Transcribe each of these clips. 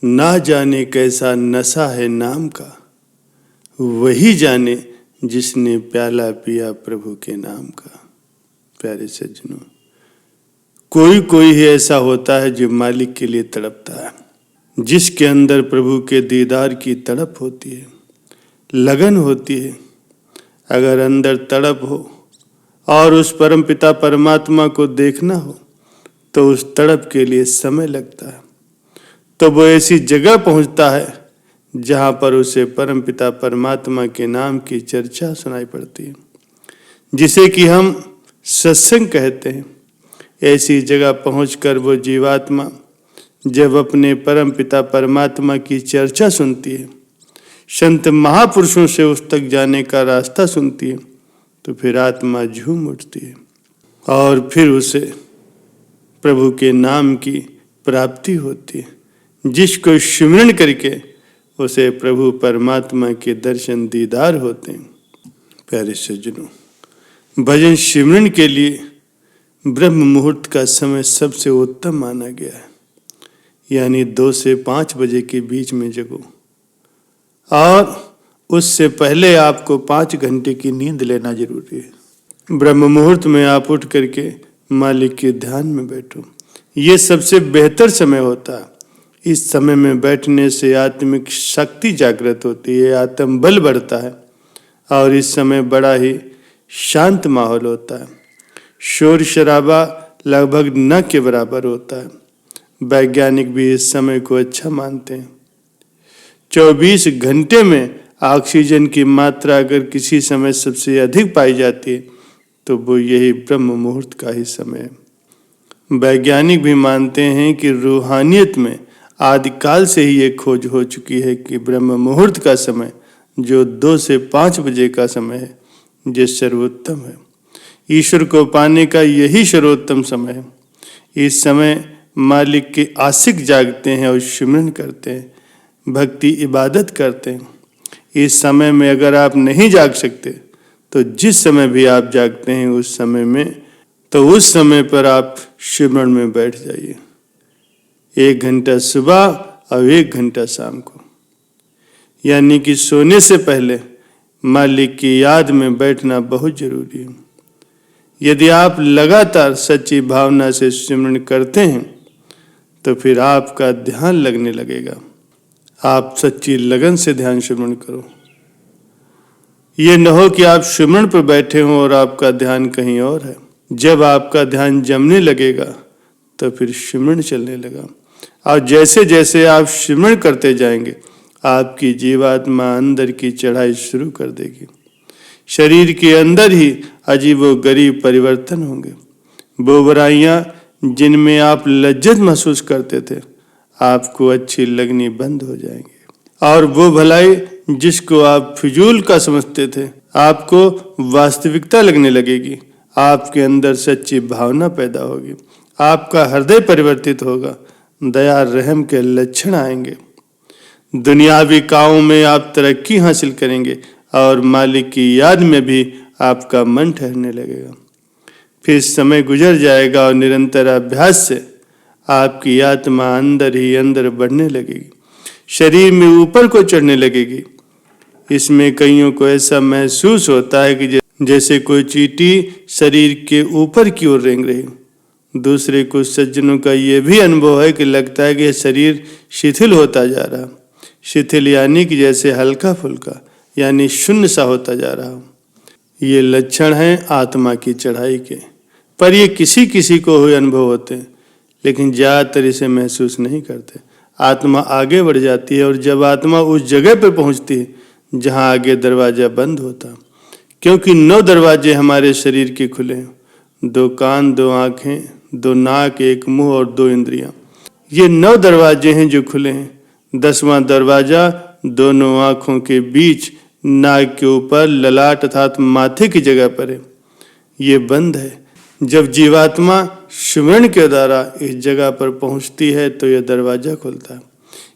ना जाने कैसा नशा है नाम का, वही जाने जिसने प्याला पिया प्रभु के नाम का। प्यारे सज्जनों, कोई कोई ही ऐसा होता है जो मालिक के लिए तड़पता है, जिसके अंदर प्रभु के दीदार की तड़प होती है, लगन होती है। अगर अंदर तड़प हो और उस परमपिता परमात्मा को देखना हो तो उस तड़प के लिए समय लगता है। तो वो ऐसी जगह पहुंचता है जहां पर उसे परमपिता परमात्मा के नाम की चर्चा सुनाई पड़ती है, जिसे कि हम सत्संग कहते हैं। ऐसी जगह पहुंचकर वो जीवात्मा जब अपने परमपिता परमात्मा की चर्चा सुनती है, संत महापुरुषों से उस तक जाने का रास्ता सुनती है, तो फिर आत्मा झूम उठती है और फिर उसे प्रभु के नाम की प्राप्ति होती है, जिसको सिमरन करके उसे प्रभु परमात्मा के दर्शन दीदार होते हैं। प्यारे सज्जनों, भजन सिमरन के लिए ब्रह्म मुहूर्त का समय सबसे उत्तम माना गया है, यानी 2 से 5 बजे के बीच में जगो और उससे पहले आपको 5 घंटे की नींद लेना जरूरी है। ब्रह्म मुहूर्त में आप उठ करके मालिक के ध्यान में बैठो, ये सबसे बेहतर समय होता है। इस समय में बैठने से आत्मिक शक्ति जागृत होती है, आत्म बल बढ़ता है और इस समय बड़ा ही शांत माहौल होता है। शोर शराबा लगभग न के बराबर होता है। वैज्ञानिक भी इस समय को अच्छा मानते हैं। 24 घंटे में ऑक्सीजन की मात्रा अगर किसी समय सबसे अधिक पाई जाती है तो वो यही ब्रह्म मुहूर्त का ही समय है। वैज्ञानिक भी मानते हैं कि रूहानियत में आदिकाल से ही ये खोज हो चुकी है कि ब्रह्म मुहूर्त का समय जो 2 से 5 बजे का समय है, ये सर्वोत्तम है। ईश्वर को पाने का यही सर्वोत्तम समय है। इस समय मालिक के आशिक जागते हैं और सिमरन करते हैं, भक्ति इबादत करते हैं। इस समय में अगर आप नहीं जाग सकते तो जिस समय भी आप जागते हैं उस समय पर आप सिमरन में बैठ जाइए। 1 घंटा सुबह और 1 घंटा शाम को, यानी कि सोने से पहले मालिक की याद में बैठना बहुत जरूरी है। यदि आप लगातार सच्ची भावना से सिमरन करते हैं तो फिर आपका ध्यान लगने लगेगा। आप सच्ची लगन से ध्यान सिमरन करो। ये न हो कि आप सिमरन पर बैठे हों और आपका ध्यान कहीं और है। जब आपका ध्यान जमने लगेगा तो फिर सिमरन चलने लगा और जैसे जैसे आप सिमरन करते जाएंगे आपकी जीवात्मा अंदर की चढ़ाई शुरू कर देगी। शरीर के अंदर ही अजीबोगरीब परिवर्तन होंगे। वो बुराइयां जिनमें आप लज्जत महसूस करते थे आपको अच्छी लगनी बंद हो जाएंगी और वो भलाई जिसको आप फिजूल का समझते थे आपको वास्तविकता लगने लगेगी। आपके अंदर सच्ची भावना पैदा होगी, आपका हृदय परिवर्तित होगा, दया रहम के लक्षण आएंगे। दुनियावी कामों में आप तरक्की हासिल करेंगे और मालिक की याद में भी आपका मन ठहरने लगेगा। फिर समय गुजर जाएगा और निरंतर अभ्यास से आपकी आत्मा अंदर ही अंदर बढ़ने लगेगी, शरीर में ऊपर को चढ़ने लगेगी। इसमें कईयों को ऐसा महसूस होता है कि जैसे कोई चींटी शरीर के ऊपर की ओर रेंग रही। दूसरे कुछ सज्जनों का यह भी अनुभव है कि लगता है कि यह शरीर शिथिल होता जा रहा। शिथिल यानी कि जैसे हल्का फुल्का, यानी शून्य सा होता जा रहा। ये लक्षण हैं आत्मा की चढ़ाई के, पर ये किसी किसी को हुए अनुभव होते हैं, लेकिन ज़्यादातर इसे महसूस नहीं करते। आत्मा आगे बढ़ जाती है और जब आत्मा उस जगह पर पहुंचती है जहां आगे दरवाजा बंद होता, क्योंकि 9 दरवाजे हमारे शरीर के खुले हैं, 2 कान, 2 आँखें, 2 नाक, 1 मुंह और 2 इंद्रियां। ये 9 दरवाजे हैं जो खुले हैं। 10वां दरवाजा दोनों आँखों के बीच नाक के ऊपर ललाट अर्थात माथे की जगह पर है, ये बंद है। जब जीवात्मा सिमरन के द्वारा इस जगह पर पहुंचती है तो यह दरवाजा खुलता है।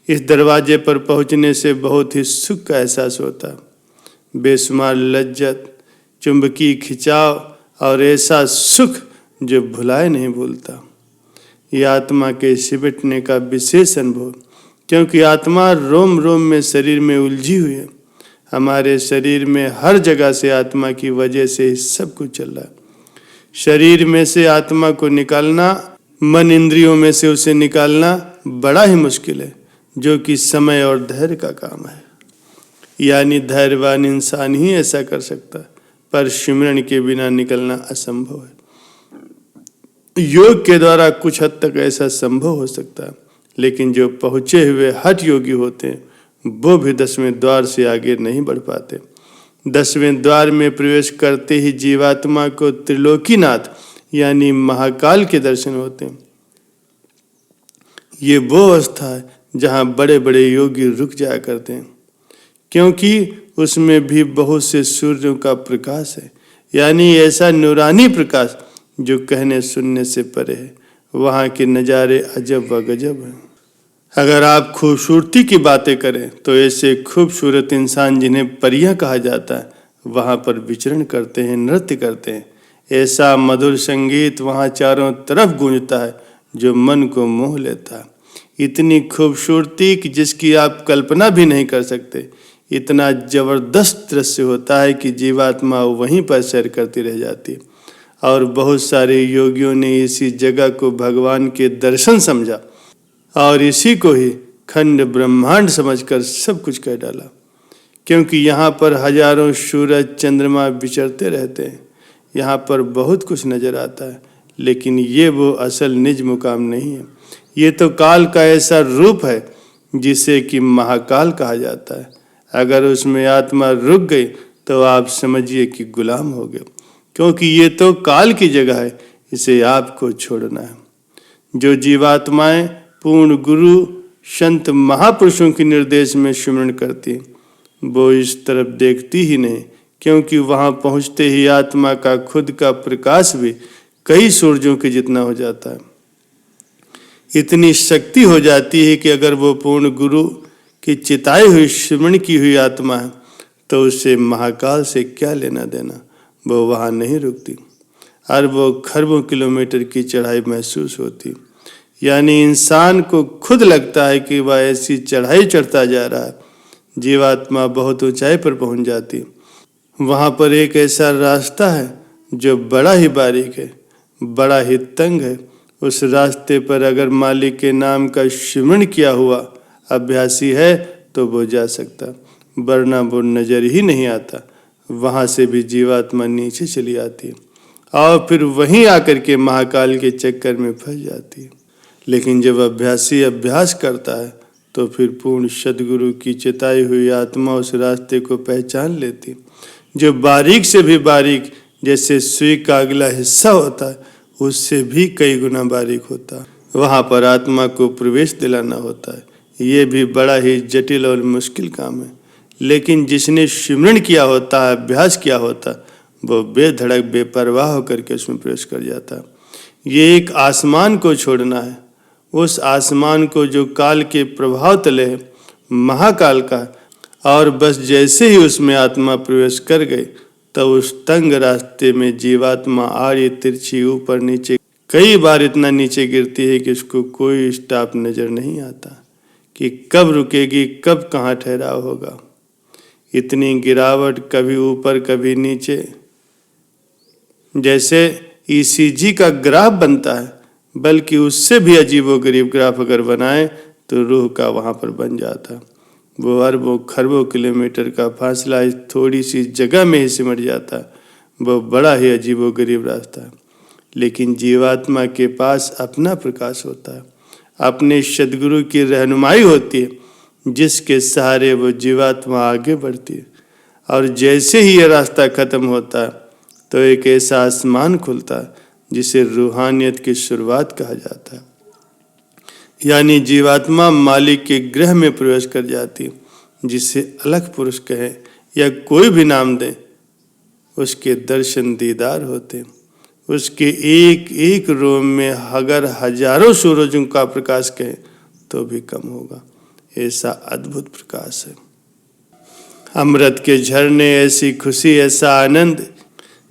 इस दरवाजे पर पहुंचने से बहुत ही सुख का एहसास होता है, बेशुमार लज्जत, चुंबकीय खिंचाव और ऐसा सुख जो भुलाए नहीं भूलता। यह आत्मा के सिमटने का विशेष अनुभव, क्योंकि आत्मा रोम रोम में शरीर में उलझी हुई है। हमारे शरीर में हर जगह से आत्मा की वजह से सब कुछ चल रहा है। शरीर में से आत्मा को निकालना, मन इंद्रियों में से उसे निकालना बड़ा ही मुश्किल है, जो कि समय और धैर्य का काम है। यानी धैर्यवान इंसान ही ऐसा कर सकता है, पर सिमरन के बिना निकलना असंभव है। योग के द्वारा कुछ हद तक ऐसा संभव हो सकता है, लेकिन जो पहुंचे हुए हठ योगी होते हैं वो भी 10वें द्वार से आगे नहीं बढ़ पाते। 10वें द्वार में प्रवेश करते ही जीवात्मा को त्रिलोकीनाथ यानी महाकाल के दर्शन होते हैं। ये वो अवस्था है जहाँ बड़े बड़े योगी रुक जाया करते हैं, क्योंकि उसमें भी बहुत से सूर्यों का प्रकाश है, यानी ऐसा नूरानी प्रकाश जो कहने सुनने से परे है। वहाँ के नज़ारे अजब व गजब हैं। अगर आप खूबसूरती की बातें करें तो ऐसे खूबसूरत इंसान जिन्हें परियां कहा जाता है वहाँ पर विचरण करते हैं, नृत्य करते हैं। ऐसा मधुर संगीत वहाँ चारों तरफ गूंजता है जो मन को मोह लेता है। इतनी खूबसूरती कि जिसकी आप कल्पना भी नहीं कर सकते। इतना जबरदस्त दृश्य होता है कि जीवात्मा वहीं पर सैर करती रह जाती है। और बहुत सारे योगियों ने इसी जगह को भगवान के दर्शन समझा और इसी को ही खंड ब्रह्मांड समझकर सब कुछ कह डाला, क्योंकि यहाँ पर हजारों सूरज चंद्रमा विचरते रहते हैं। यहाँ पर बहुत कुछ नजर आता है, लेकिन ये वो असल निज मुकाम नहीं है। ये तो काल का ऐसा रूप है जिसे कि महाकाल कहा जाता है। अगर उसमें आत्मा रुक गई तो आप समझिए कि गुलाम हो गए, क्योंकि ये तो काल की जगह है, इसे आपको छोड़ना है। जो जीवात्माएं पूर्ण गुरु संत महापुरुषों के निर्देश में सिमरन करती वो इस तरफ देखती ही नहीं, क्योंकि वहां पहुंचते ही आत्मा का खुद का प्रकाश भी कई सूरजों के जितना हो जाता है। इतनी शक्ति हो जाती है कि अगर वो पूर्ण गुरु की चिताई हुई सिमरन की हुई आत्मा है तो उसे महाकाल से क्या लेना देना। वो वहाँ नहीं रुकती, अरबों खरबों किलोमीटर की चढ़ाई महसूस होती, यानी इंसान को खुद लगता है कि वह ऐसी चढ़ाई चढ़ता जा रहा है। जीवात्मा बहुत ऊंचाई पर पहुंच जाती। वहाँ पर एक ऐसा रास्ता है जो बड़ा ही बारीक है, बड़ा ही तंग है। उस रास्ते पर अगर मालिक के नाम का सिमरन किया हुआ अभ्यासी है तो वो जा सकता, वरना वो नजर ही नहीं आता। वहाँ से भी जीवात्मा नीचे चली आती है और फिर वहीं आकर के महाकाल के चक्कर में फंस जाती है। लेकिन जब अभ्यासी अभ्यास करता है तो फिर पूर्ण सद्गुरु की चिताई हुई आत्मा उस रास्ते को पहचान लेती, जो बारीक से भी बारीक, जैसे सुई का अगला हिस्सा होता है उससे भी कई गुना बारीक होता है। वहाँ पर आत्मा को प्रवेश दिलाना होता है। ये भी बड़ा ही जटिल और मुश्किल काम है, लेकिन जिसने सिमरन किया होता है, अभ्यास किया होता है, वो बेधड़क बेपरवाह होकर के उसमें प्रवेश कर जाता है। ये एक आसमान को छोड़ना है, उस आसमान को जो काल के प्रभाव तले है, महाकाल का, और बस जैसे ही उसमें आत्मा प्रवेश कर गई तब उस तंग रास्ते में जीवात्मा आड़ी तिरछी ऊपर नीचे कई बार इतना नीचे गिरती है कि उसको कोई स्टॉप नजर नहीं आता कि कब रुकेगी, कब कहाँ ठहराव होगा। इतनी गिरावट कभी ऊपर कभी नीचे, जैसे ईसीजी का ग्राफ बनता है, बल्कि उससे भी अजीबोगरीब ग्राफ अगर बनाए तो रूह का वहाँ पर बन जाता। वो अरबों खरबों किलोमीटर का फासला इस थोड़ी सी जगह में ही सिमट जाता। वो बड़ा ही अजीबोगरीब रास्ता है, लेकिन जीवात्मा के पास अपना प्रकाश होता है, अपने सद्गुरु की रहनुमाई होती है, जिसके सहारे वो जीवात्मा आगे बढ़ती है। और जैसे ही ये रास्ता खत्म होता है तो एक ऐसा आसमान खुलता है जिसे रूहानियत की शुरुआत कहा जाता है। यानी जीवात्मा मालिक के गृह में प्रवेश कर जाती, जिसे अलख पुरुष कहे या कोई भी नाम दे, उसके दर्शन दीदार होते। उसके एक एक रोम में अगर हजारों सूरजों का प्रकाश कहे तो भी कम होगा। ऐसा अद्भुत प्रकाश है, अमृत के झरने, ऐसी खुशी, ऐसा आनंद।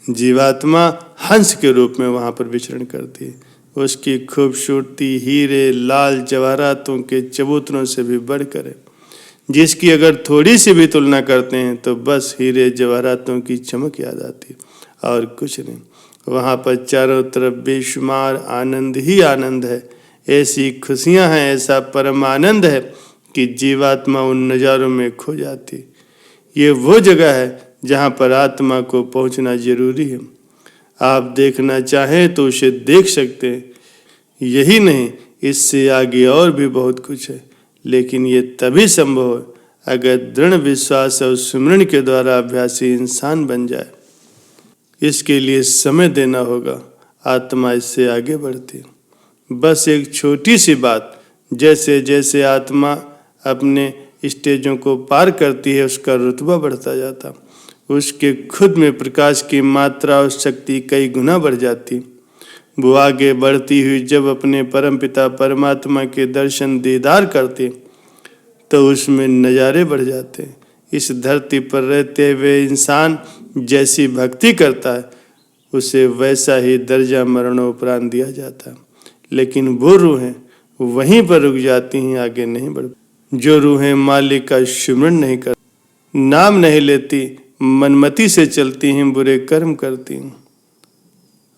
जीवात्मा हंस के रूप में वहाँ पर विचरण करती है। उसकी खूबसूरती हीरे लाल जवाहरातों के चबूतरों से भी बढ़कर है, जिसकी अगर थोड़ी सी भी तुलना करते हैं तो बस हीरे जवाहरातों की चमक याद आती और कुछ नहीं। वहाँ पर चारों तरफ बेशुमार आनंद ही आनंद है, ऐसी खुशियाँ हैं, ऐसा परम आनंद है कि जीवात्मा उन नज़ारों में खो जाती। ये वो जगह है जहाँ पर आत्मा को पहुँचना जरूरी है। आप देखना चाहें तो उसे देख सकते हैं। यही नहीं, इससे आगे और भी बहुत कुछ है, लेकिन ये तभी संभव है अगर दृढ़ विश्वास और सुमिरन के द्वारा अभ्यासी इंसान बन जाए। इसके लिए समय देना होगा, आत्मा इससे आगे बढ़ती। बस एक छोटी सी बात, जैसे जैसे आत्मा अपने स्टेजों को पार करती है उसका रुतबा बढ़ता जाता, उसके खुद में प्रकाश की मात्रा और शक्ति कई गुना बढ़ जाती। वो आगे बढ़ती हुई जब अपने परमपिता परमात्मा के दर्शन दीदार करती तो उसमें नज़ारे बढ़ जाते। इस धरती पर रहते हुए इंसान जैसी भक्ति करता है उसे वैसा ही दर्जा मरणोपरांत दिया जाता है, लेकिन वो रूहें वहीं पर रुक जाती हैं, आगे नहीं बढ़। जो रूहें मालिक का सुमिरन नहीं कर, नाम नहीं लेती, मनमति से चलती हैं, बुरे कर्म करती हैं,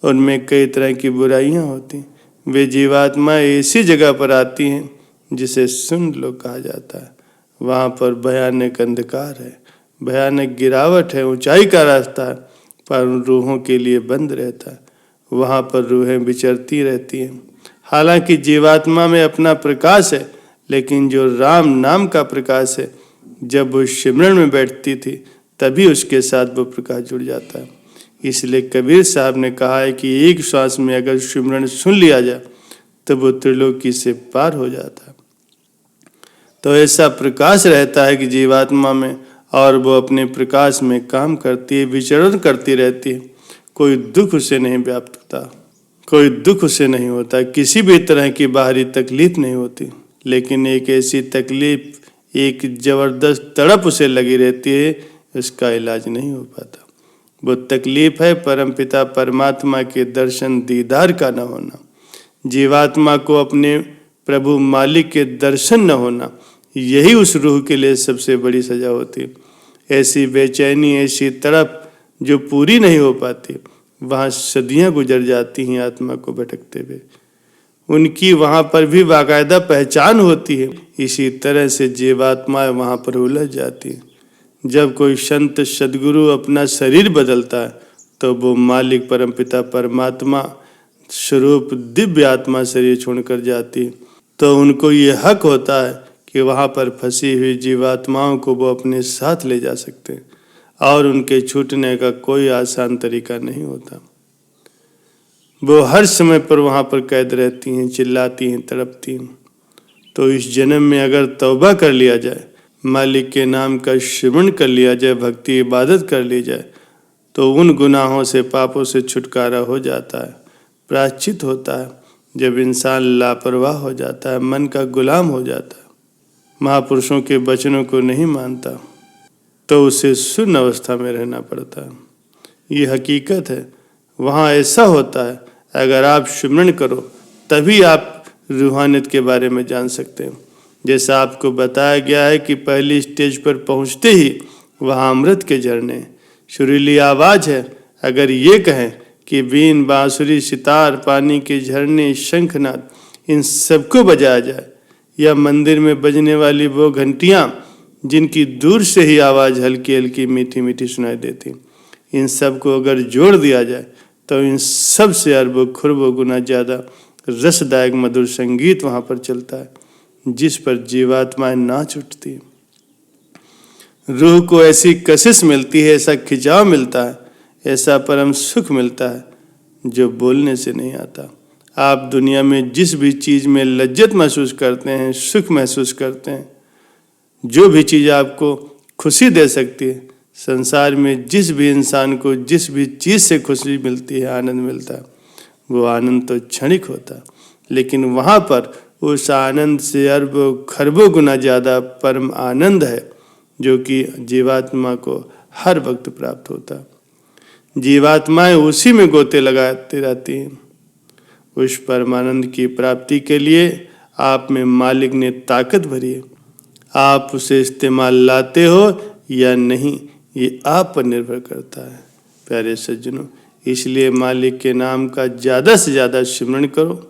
उनमें कई तरह की बुराइयां होती, वे जीवात्मा ऐसी जगह पर आती हैं जिसे सुन लो कहा जाता है। वहाँ पर भयानक अंधकार है, भयानक गिरावट है, ऊंचाई का रास्ता है, पर उन रूहों के लिए बंद रहता है। वहाँ पर रूहें विचरती रहती हैं। हालांकि जीवात्मा में अपना प्रकाश है, लेकिन जो राम नाम का प्रकाश है, जब वो सिमरन में बैठती थी तभी उसके साथ वो प्रकाश जुड़ जाता है। इसलिए कबीर साहब ने कहा है कि एक श्वास में अगर सिमरन सुन लिया जाए तो वो त्रिलोकी से पार हो जाता है। तो ऐसा प्रकाश रहता है कि जीवात्मा में, और वो अपने प्रकाश में काम करती है, विचरण करती रहती है। कोई दुख उसे नहीं व्याप्त होता, कोई दुख उसे नहीं होता, किसी भी तरह की बाहरी तकलीफ नहीं होती, लेकिन एक ऐसी तकलीफ, एक जबरदस्त तड़प उसे लगी रहती है, उसका इलाज नहीं हो पाता। वो तकलीफ है परमपिता परमात्मा के दर्शन दीदार का न होना, जीवात्मा को अपने प्रभु मालिक के दर्शन न होना। यही उस रूह के लिए सबसे बड़ी सजा होती है। ऐसी बेचैनी, ऐसी तड़प जो पूरी नहीं हो पाती, वहाँ सदियाँ गुजर जाती हैं आत्मा को भटकते हुए। उनकी वहाँ पर भी बाकायदा पहचान होती है। इसी तरह से जीवात्माएं वहाँ पर उलझ जाती है। जब कोई संत सदगुरु अपना शरीर बदलता है तो वो मालिक परमपिता परमात्मा स्वरूप दिव्य आत्मा शरीर छोड़कर जाती है, तो उनको ये हक होता है कि वहाँ पर फंसी हुई जीवात्माओं को वो अपने साथ ले जा सकते हैं, और उनके छूटने का कोई आसान तरीका नहीं होता। वो हर समय पर वहाँ पर कैद रहती हैं, चिल्लाती हैं, तड़पती हैं। तो इस जन्म में अगर तौबा कर लिया जाए, मालिक के नाम का सिमरन कर लिया जाए, भक्ति इबादत कर ली जाए, तो उन गुनाहों से, पापों से छुटकारा हो जाता है, प्रायश्चित होता है। जब इंसान लापरवाह हो जाता है, मन का गुलाम हो जाता है, महापुरुषों के वचनों को नहीं मानता, तो उसे शून्य अवस्था में रहना पड़ता है। ये हकीकत है। वहाँ ऐसा होता है, अगर आप सिमरन करो तभी आप रूहानियत के बारे में जान सकते हैं। जैसा आपको बताया गया है कि पहली स्टेज पर पहुँचते ही वहाँ अमृत के झरने, सुरीली आवाज़ है। अगर ये कहें कि बीन, बांसुरी, सितार, पानी के झरने, शंखनाद, इन सबको बजाया जाए, या मंदिर में बजने वाली वो घंटियाँ जिनकी दूर से ही आवाज़ हल्की हल्की मीठी मीठी सुनाई देती, इन सब को अगर जोड़ दिया जाए तो इन सब से अरबों खरबों गुना ज़्यादा रसदायक मधुर संगीत वहाँ पर चलता है, जिस पर जीवात्माएं नाच उठती है। रूह को ऐसी कशिश मिलती है, ऐसा खिंचाव मिलता है, ऐसा परम सुख मिलता है जो बोलने से नहीं आता। आप दुनिया में जिस भी चीज़ में लज्जत महसूस करते हैं, सुख महसूस करते हैं, जो भी चीज़ आपको खुशी दे सकती है, संसार में जिस भी इंसान को जिस भी चीज़ से खुशी मिलती है, आनंद मिलता है, वो आनंद तो क्षणिक होता है, लेकिन वहाँ पर उस आनंद से अरबों खरबों गुना ज़्यादा परम आनंद है जो कि जीवात्मा को हर वक्त प्राप्त होता है। जीवात्माएं उसी में गोते लगाती रहती हैं, उस परमानंद की प्राप्ति के लिए आप में मालिक ने ताकत भरी है। आप उसे इस्तेमाल लाते हो या नहीं, ये आप पर निर्भर करता है। प्यारे सज्जनों, इसलिए मालिक के नाम का ज़्यादा से ज़्यादा सिमरण करो,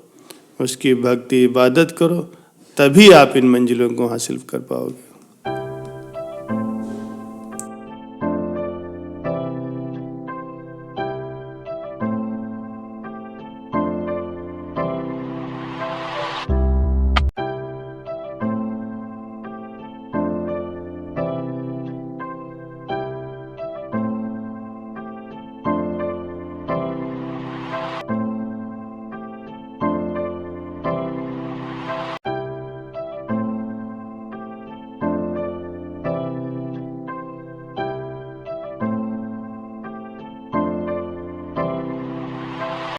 उसकी भक्ति इबादत करो, तभी आप इन मंजिलों को हासिल कर पाओगे।